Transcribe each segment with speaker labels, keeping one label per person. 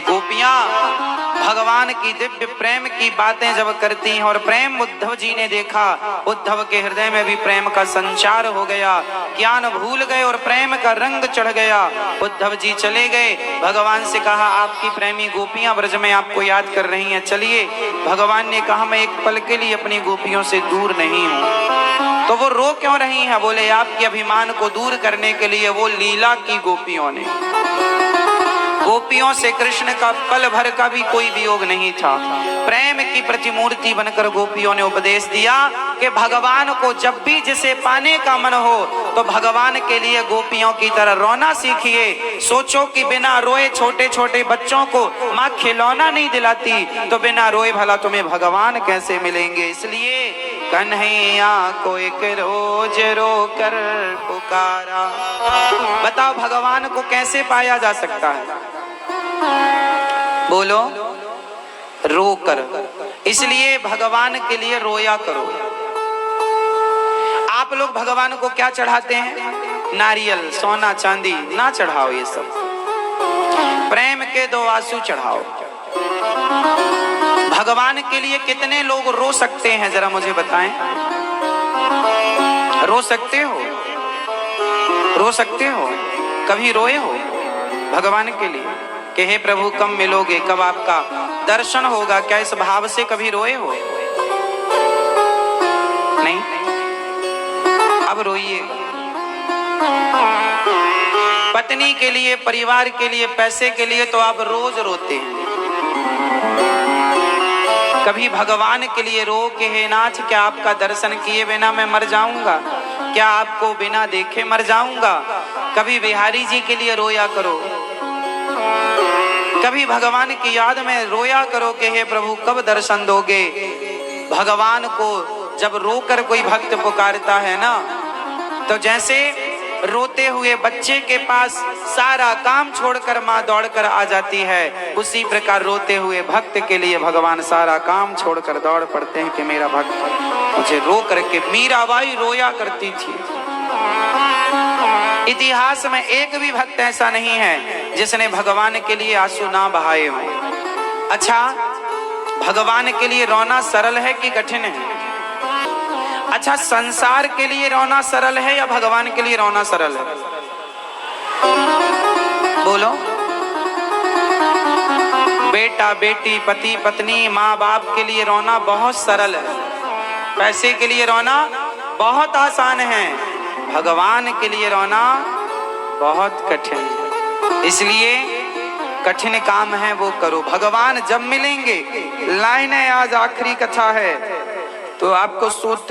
Speaker 1: गोपियां भगवान की दिव्य प्रेम की बातें जब करती हैं और प्रेम उद्धव जी ने देखा, उद्धव के हृदय में भी प्रेम का संचार हो गया, ज्ञान भूल गए और प्रेम का रंग चढ़ गया। उद्धव जी चले गए, भगवान से कहा आपकी प्रेमी गोपियां ब्रज में आपको याद कर रही हैं, चलिए। भगवान ने कहा मैं एक पल के लिए अपनी गोपियों से दूर नहीं हूं। तो वो रो क्यों रही हैं? बोले आपके अभिमान को दूर करने के लिए वो लीला की गोपियों ने, गोपियों से कृष्ण का पल भर का भी कोई वियोग नहीं था। प्रेम की प्रतिमूर्ति बनकर गोपियों ने उपदेश दिया कि भगवान को जब भी जिसे पाने का मन हो तो भगवान के लिए गोपियों की तरह रोना सीखिए। सोचो कि बिना रोए छोटे छोटे बच्चों को माँ खिलौना नहीं दिलाती, तो बिना रोए भला तुम्हें भगवान कैसे मिलेंगे? इसलिए कन्हैया को एक रोज रो कर पुकारा। बताओ भगवान को कैसे पाया जा सकता है? बोलो, रो कर। इसलिए भगवान के लिए रोया करो। आप लोग भगवान को क्या चढ़ाते हैं? नारियल, सोना, चांदी ना चढ़ाओ, ये सब प्रेम के 2 आंसू चढ़ाओ। भगवान के लिए कितने लोग रो सकते हैं जरा मुझे बताएं? रो सकते हो? रो सकते हो? कभी रोए हो भगवान के लिए कि हे प्रभु कब मिलोगे, कब आपका दर्शन होगा? क्या इस भाव से कभी रोए हो? नहीं? अब रोइए। पत्नी के लिए, परिवार के लिए, पैसे के लिए तो आप रोज रोते हैं। कभी भगवान के लिए रो के हे नाथ क्या आपका दर्शन किए बिना मैं मर जाऊंगा? क्या आपको बिना देखे मर जाऊंगा? कभी बिहारी जी के लिए रोया करो, कभी भगवान की याद में रोया करो कि हे प्रभु कब दर्शन दोगे। भगवान को जब रोकर कोई भक्त पुकारता है ना, तो जैसे रोते हुए बच्चे के पास सारा काम छोड़कर माँ दौड़कर आ जाती है, उसी प्रकार रोते हुए भक्त के लिए भगवान सारा काम छोड़कर दौड़ पड़ते हैं कि मेरा भक्त मुझे रो करके। मीराबाई रोया करती थी। इतिहास में एक भी भक्त ऐसा नहीं है जिसने भगवान के लिए आंसू ना बहाए हो। अच्छा, भगवान के लिए रोना सरल है कि कठिन है? अच्छा, संसार के लिए रोना सरल है या भगवान के लिए रोना सरल है? बोलो। बेटा बेटी, पति पत्नी, माँ बाप के लिए रोना बहुत सरल है, पैसे के लिए रोना बहुत आसान है, भगवान के लिए रोना बहुत कठिन है। इसलिए कठिन काम है वो करो। भगवान जब मिलेंगे, लाइन है आज आखिरी कथा है तो आपको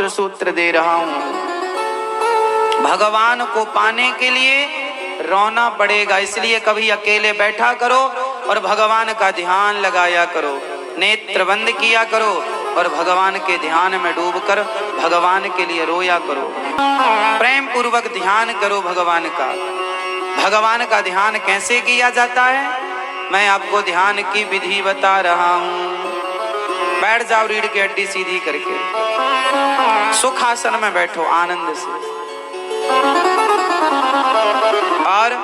Speaker 1: सूत्र दे रहा हूं। भगवान को पाने के लिए रोना पड़ेगा, इसलिए कभी अकेले बैठा करो और भगवान का ध्यान लगाया करो, नेत्र बंद किया करो और भगवान के ध्यान में डूबकर भगवान के लिए रोया करो। प्रेम पूर्वक ध्यान करो भगवान का। भगवान का ध्यान कैसे किया जाता है मैं आपको ध्यान की विधि बता रहा हूं। बैठ जाओ रीढ़ की हड्डी सीधी करके, सुखासन में बैठो आनंद से। और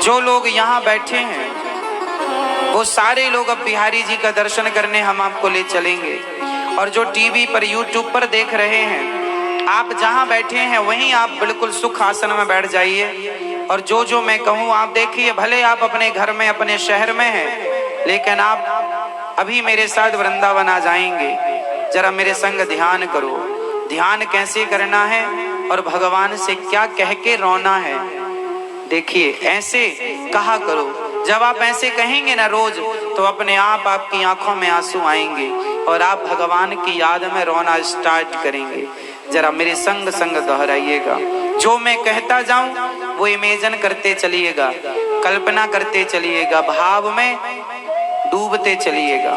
Speaker 1: जो लोग यहाँ बैठे हैं वो सारे लोग अब बिहारी जी का दर्शन करने हम आपको ले चलेंगे। और जो टीवी पर, यूट्यूब पर देख रहे हैं, आप जहाँ बैठे हैं वहीं आप बिल्कुल सुख आसन में बैठ जाइए और जो मैं कहूँ आप देखिए। भले आप अपने घर में, अपने शहर में हैं, लेकिन आप अभी मेरे साथ वृंदावन आ जाएंगे। जरा मेरे संग ध्यान करो। ध्यान कैसे करना है और भगवान से क्या कह के रोना है, देखिए। ऐसे कहा करो। जब आप ऐसे कहेंगे ना रोज, तो अपने आप आपकी आंखों में आंसू आएंगे और आप भगवान की याद में रोना स्टार्ट करेंगे। जरा मेरे संग संग दोहराइएगा। जो मैं कहता जाऊं वो इमेजिन करते चलिएगा, कल्पना करते चलिएगा, भाव में डूबते चलिएगा।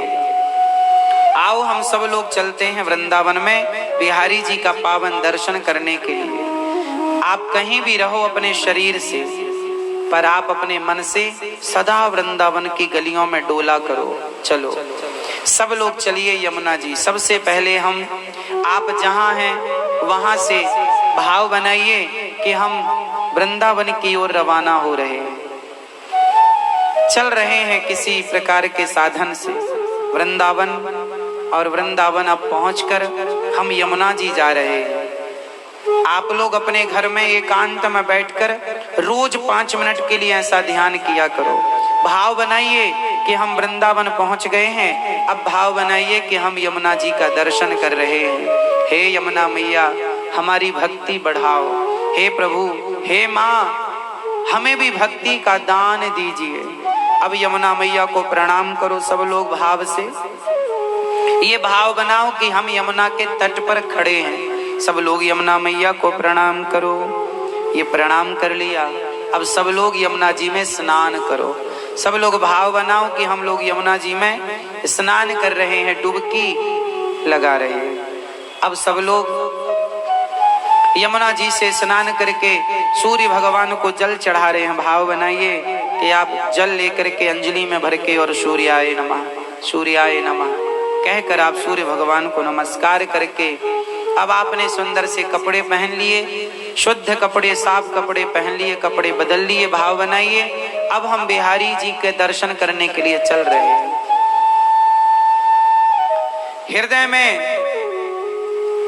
Speaker 1: आओ हम सब लोग चलते हैं वृंदावन में बिहारी जी का पावन दर्शन करने के लिए। आप कहीं भी रहो अपने शरीर से, पर आप अपने मन से सदा वृंदावन की गलियों में डोला करो। चलो सब लोग चलिए यमुना जी। सबसे पहले हम, आप जहाँ हैं वहाँ से भाव बनाइए कि हम वृंदावन की ओर रवाना हो रहे हैं। चल रहे हैं किसी प्रकार के साधन से वृंदावन, और वृंदावन अब पहुंचकर हम यमुना जी जा रहे हैं। आप लोग अपने घर में एकांत में बैठकर रोज 5 मिनट के लिए ऐसा ध्यान किया करो। भाव बनाइए कि हम वृंदावन पहुंच गए हैं, अब भाव बनाइए कि हम यमुना जी का दर्शन कर रहे हैं। हे यमुना मैया हमारी भक्ति बढ़ाओ, हे प्रभु, हे माँ हमें भी भक्ति का दान दीजिए। अब यमुना मैया को प्रणाम करो सब लोग भाव से। ये भाव बनाओ कि हम यमुना के तट पर खड़े हैं। सब लोग यमुना मैया को प्रणाम करो। ये प्रणाम कर लिया, अब सब लोग यमुना जी में स्नान करो। सब लोग भाव बनाओ कि हम लोग यमुना जी में स्नान कर रहे हैं, डुबकी लगा रहे हैं। अब सब लोग यमुना जी से स्नान करके सूर्य भगवान को जल चढ़ा रहे हैं। भाव बनाइए कि आप जल लेकर के अंजलि में भर के और सूर्याय नमः, सूर्याय नमः कहकर आप सूर्य भगवान को नमस्कार करके अब आपने सुंदर से कपड़े पहन लिए, शुद्ध कपड़े, साफ कपड़े पहन लिए, कपड़े बदल लिए। भाव बनाइए अब हम बिहारी जी के दर्शन करने के लिए चल रहे हैं। हृदय में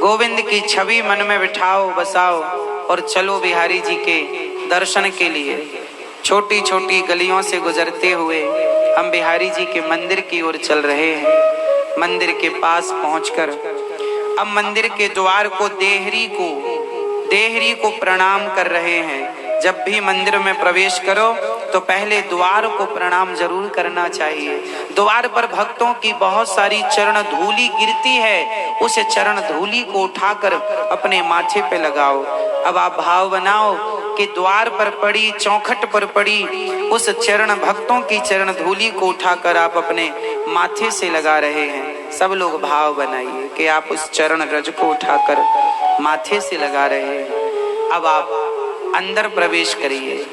Speaker 1: गोविंद की छवि मन में बिठाओ, बसाओ और चलो बिहारी जी के दर्शन के लिए। छोटी छोटी गलियों से गुजरते हुए हम बिहारी जी के मंदिर की ओर चल रहे हैं। मंदिर के पास पहुंचकर अब मंदिर के द्वार को देहरी को प्रणाम कर रहे हैं। जब भी मंदिर में प्रवेश करो तो पहले द्वार को प्रणाम जरूर करना चाहिए। द्वार पर भक्तों की बहुत सारी चरण धूलि गिरती है, उस चरण धूलि को उठाकर अपने माथे पे लगाओ। अब आप भाव बनाओ कि द्वार पर पड़ी, चौखट पर पड़ी उस चरण, भक्तों की चरण धूलि को उठाकर आप अपने माथे से लगा रहे हैं। सब लोग भाव बनाइए कि आप उस चरण रज को उठाकर माथे से लगा रहे हैं। अब आप अंदर प्रवेश करिए।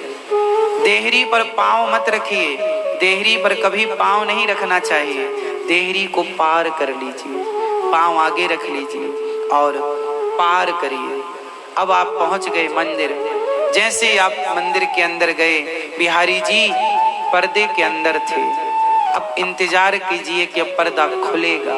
Speaker 1: देहरी पर पांव मत रखिए, देहरी पर कभी पांव नहीं रखना चाहिए। देहरी को पार कर लीजिए, पांव आगे रख लीजिए और पार करिए। अब आप पहुंच गए मंदिर। जैसे आप मंदिर के अंदर गए, बिहारी जी पर्दे के अंदर थे। अब इंतजार कीजिए कि अब पर्दा खुलेगा।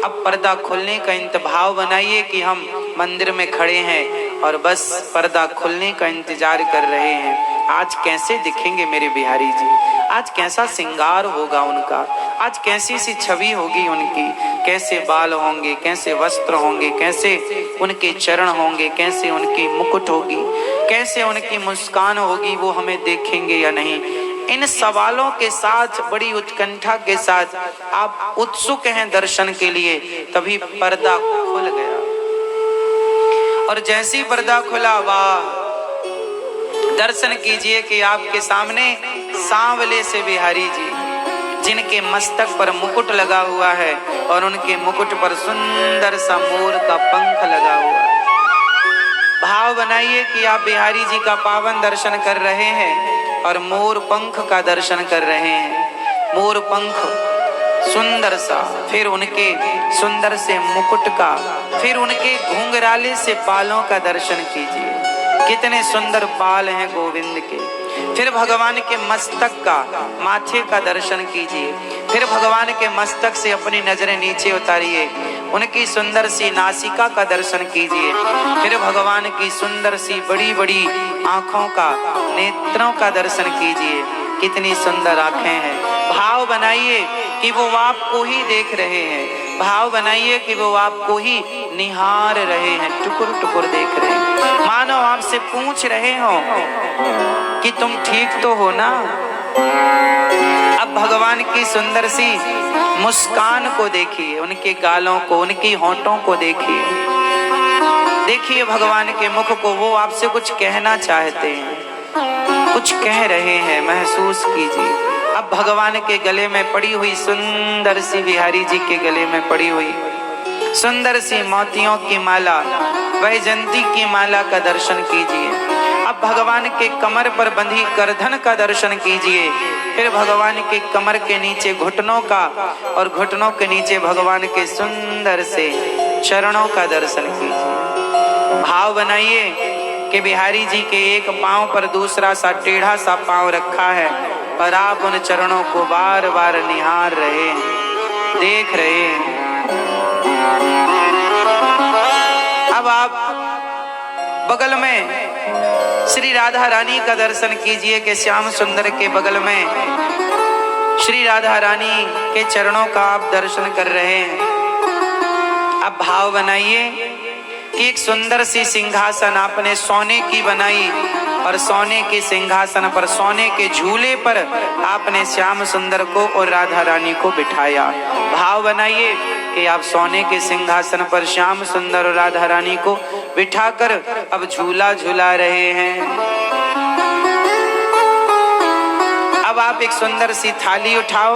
Speaker 1: अब पर्दा खुलने का भाव बनाइए कि हम मंदिर में खड़े हैं और बस पर्दा खुलने का इंतजार कर रहे हैं। आज कैसे दिखेंगे मेरे बिहारी जी, आज कैसा श्रृंगार होगा उनका, आज कैसी सी छवि होगी उनकी, कैसे बाल होंगे, कैसे वस्त्र होंगे, कैसे उनके चरण होंगे, कैसे उनकी मुकुट होगी, कैसे उनकी मुस्कान होगी, वो हमें देखेंगे या नहीं। इन सवालों के साथ बड़ी उत्कंठा के साथ आप उत्सुक हैं दर्शन के लिए। तभी पर्दा खुल गया और जैसी पर्दा खुला, वाह, दर्शन कीजिए कि आपके सामने सांवले से बिहारी जी, जिनके मस्तक पर मुकुट लगा हुआ है और उनके मुकुट पर सुंदर सा मोर का पंख लगा हुआ है। भाव बनाइए कि आप बिहारी जी का पावन दर्शन कर रहे हैं और मोर पंख का दर्शन कर रहे हैं। मोर पंख सुंदर सा, फिर उनके सुंदर से मुकुट का, फिर उनके घुंघराले से बालों का दर्शन कीजिए। कितने सुंदर बाल हैं गोविंद के। फिर भगवान के मस्तक का, माथे का दर्शन कीजिए। फिर भगवान के मस्तक से अपनी नजरें नीचे उतारिए, उनकी सुंदर सी नासिका का दर्शन कीजिए। फिर भगवान की सुंदर सी बड़ी बड़ी आंखों का, नेत्रों का दर्शन कीजिए। कितनी सुंदर आंखें हैं। भाव बनाइए कि वो आपको ही देख रहे हैं। भाव बनाइए कि वो आपको ही निहार रहे हैं, टुकुर टुकुर देख रहे हैं, मानो आपसे पूछ रहे हो कि तुम ठीक तो हो ना। अब भगवान की सुंदर सी मुस्कान को देखिए, उनके गालों को, उनकी होंठों को देखिए। देखिए भगवान के मुख को, वो आपसे कुछ कहना चाहते हैं, कुछ कह रहे हैं, महसूस कीजिए। अब भगवान के गले में पड़ी हुई सुंदर सी, बिहारी जी के गले में पड़ी हुई सुंदर सी मोतियों की माला, वैजंती की माला का दर्शन कीजिए। अब भगवान के कमर पर बंधी करधन का दर्शन कीजिए। फिर भगवान के कमर के नीचे घुटनों का, और घुटनों के नीचे भगवान के सुंदर से चरणों का दर्शन कीजिए। भाव बनाइए कि बिहारी जी के एक पांव पर दूसरा सा टेढ़ा सा पांव रखा है पर आप उन चरणों को बार बार निहार रहे हैं, देख रहे हैं। अब आप बगल में श्री राधा रानी का दर्शन कीजिए कि श्याम सुंदर के बगल में श्री राधा रानी के चरणों का आप दर्शन कर रहे हैं। अब भाव बनाइए कि एक सुंदर सी सिंहासन आपने सोने की बनाई और सोने के सिंहासन पर, सोने के झूले पर आपने श्याम सुंदर को और राधा रानी को बिठाया। भाव बनाइए कि आप सोने के सिंहासन पर श्याम सुंदर और राधा रानी को बिठाकर अब झूला झूला रहे हैं। अब आप एक सुंदर सी थाली उठाओ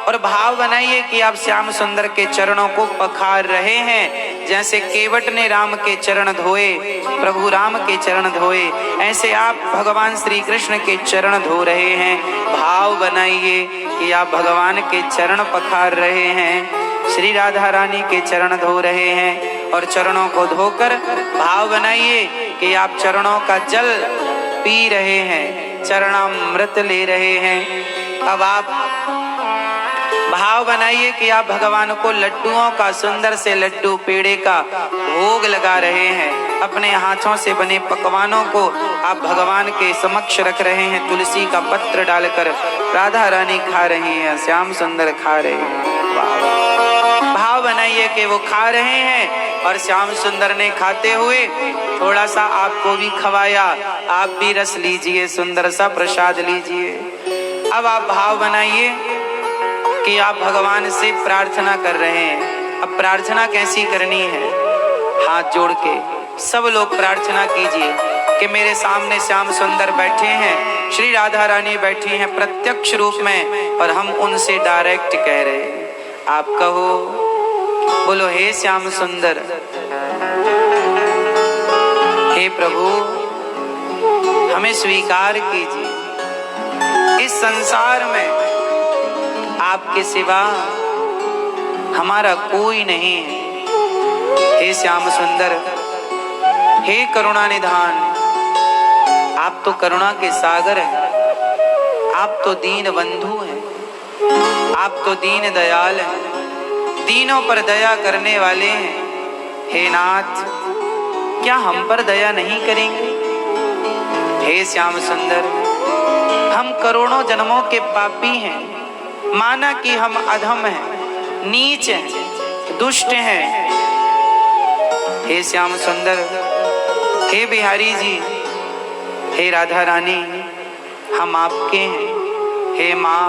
Speaker 1: और भाव बनाइए कि आप श्याम सुंदर के चरणों को पखार रहे हैं। जैसे केवट ने राम के चरण धोए, प्रभु राम के चरण धोए, ऐसे आप भगवान श्री कृष्ण के चरण धो रहे हैं। भाव बनाइए कि आप भगवान के चरण पखार रहे हैं, श्री राधा रानी के चरण धो रहे हैं और चरणों को धोकर भाव बनाइए कि आप चरणों का जल पी रहे हैं, चरणामृत ले रहे हैं। अब आप भाव बनाइए कि आप भगवान को लड्डुओं का, सुंदर से लड्डू पेड़े का भोग लगा रहे हैं। अपने हाथों से बने पकवानों को आप भगवान के समक्ष रख रहे हैं, तुलसी का पत्र डालकर राधा रानी खा रही हैं, श्याम सुंदर खा रहे हैं। भाव बनाइए कि वो खा रहे हैं और श्याम सुंदर ने खाते हुए थोड़ा सा आपको भी खवाया। आप भी रस लीजिए, सुंदर सा प्रसाद लीजिए। अब आप भाव बनाइए कि आप भगवान से प्रार्थना कर रहे हैं। अब प्रार्थना कैसी करनी है? हाथ जोड़ के सब लोग प्रार्थना कीजिए कि मेरे सामने श्याम सुंदर बैठे हैं, श्री राधा रानी बैठी हैं प्रत्यक्ष रूप में और हम उनसे डायरेक्ट कह रहे हैं। आप कहो, बोलो, हे श्याम सुंदर, हे प्रभु, हमें स्वीकार कीजिए। इस संसार में आपके सिवा हमारा कोई नहीं है। हे श्याम सुंदर, हे करुणा निधान, आप तो करुणा के सागर हैं, आप तो दीन बंधु हैं, आप तो दीन दयाल हैं, दीनों पर दया करने वाले हैं। हे नाथ, क्या हम पर दया नहीं करेंगे? हे श्याम सुंदर, हम करोड़ों जन्मों के पापी हैं, माना कि हम अधम हैं, नीच हैं, दुष्ट हैं। हे श्याम सुंदर, हे बिहारी जी, हे राधा रानी, हम आपके हैं। हे माँ,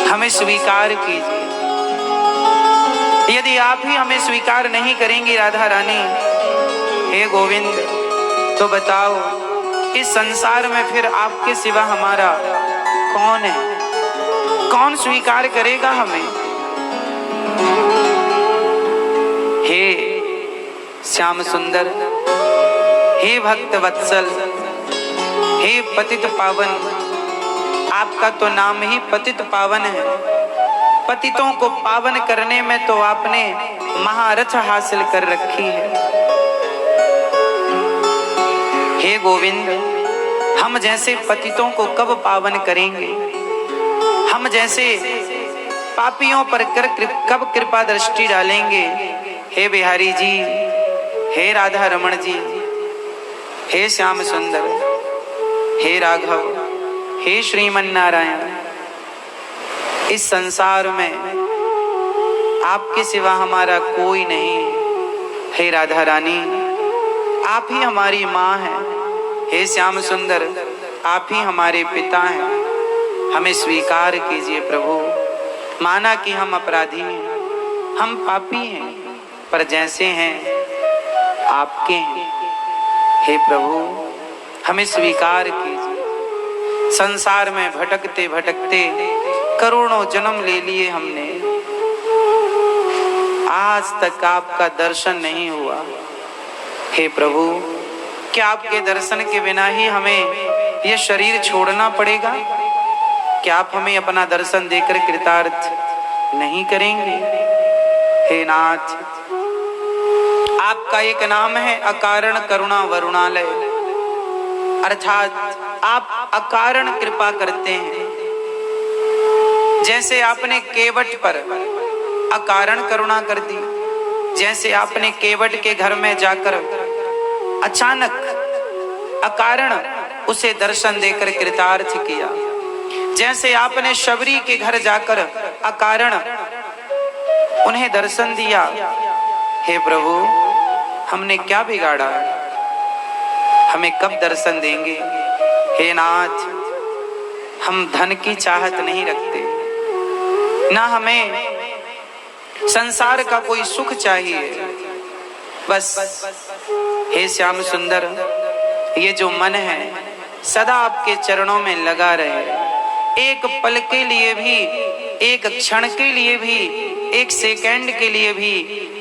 Speaker 1: हमें स्वीकार कीजिए। यदि आप ही हमें स्वीकार नहीं करेंगी राधा रानी, हे गोविंद, तो बताओ इस संसार में फिर आपके सिवा हमारा कौन है? कौन स्वीकार करेगा हमें? हे श्याम सुंदर, हे भक्त वत्सल, हे पतित पावन, आपका तो नाम ही पतित पावन है। पतितों को पावन करने में तो आपने महारथ हासिल कर रखी है। हे गोविंद, हम जैसे पतितों को कब पावन करेंगे? हम जैसे पापियों पर कब कृपा दृष्टि डालेंगे? हे बिहारी जी, हे राधा रमण जी, हे श्याम सुंदर, हे राघव, हे श्रीमन नारायण, इस संसार में आपके सिवा हमारा कोई नहीं। हे राधा रानी, आप ही हमारी माँ हैं। हे श्याम सुंदर, आप ही हमारे पिता हैं। हमें स्वीकार कीजिए प्रभु। माना कि हम अपराधी हैं, हम पापी हैं, पर जैसे हैं आपके हैं। हे प्रभु, हमें स्वीकार कीजिए। संसार में भटकते भटकते करोड़ों जन्म ले लिए हमने, आज तक आपका दर्शन नहीं हुआ। हे प्रभु, क्या आपके दर्शन के बिना ही हमें यह शरीर छोड़ना पड़ेगा? क्या आप हमें अपना दर्शन देकर कृतार्थ नहीं करेंगे? हे नाथ, आपका एक नाम है अकारण करुणा वरुणालय, अर्थात आप अकारण कृपा करते हैं। जैसे आपने केवट पर अकारण करुणा कर दी, जैसे आपने केवट के घर में जाकर अचानक अकारण उसे दर्शन देकर कृतार्थ किया, जैसे आपने शबरी के घर जाकर अकारण उन्हें दर्शन दिया। हे प्रभु, हमने क्या बिगाड़ा, हमें कब दर्शन देंगे? हे नाथ, हम धन की चाहत नहीं रखते, ना हमें संसार का कोई सुख चाहिए, बस हे श्याम सुंदर, ये जो मन है सदा आपके चरणों में लगा रहे। एक पल के लिए भी, एक क्षण के लिए भी, एक सेकंड के लिए भी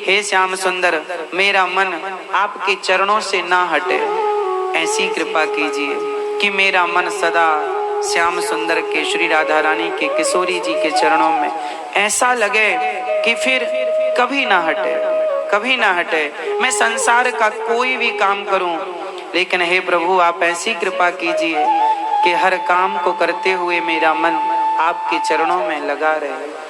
Speaker 1: हे श्याम सुंदर मेरा मन आपके चरणों से ना हटे। ऐसी कृपा कीजिए कि मेरा मन सदा श्याम सुंदर के श्री राधा रानी के किशोरी जी के चरणों में ऐसा लगे कि फिर कभी ना हटे, कभी ना हटे। मैं संसार का कोई भी काम करूं, लेकिन हे प्रभु आप ऐसी कृपा कीजिए कि हर काम को करते हुए मेरा मन आपके चरणों में लगा रहे।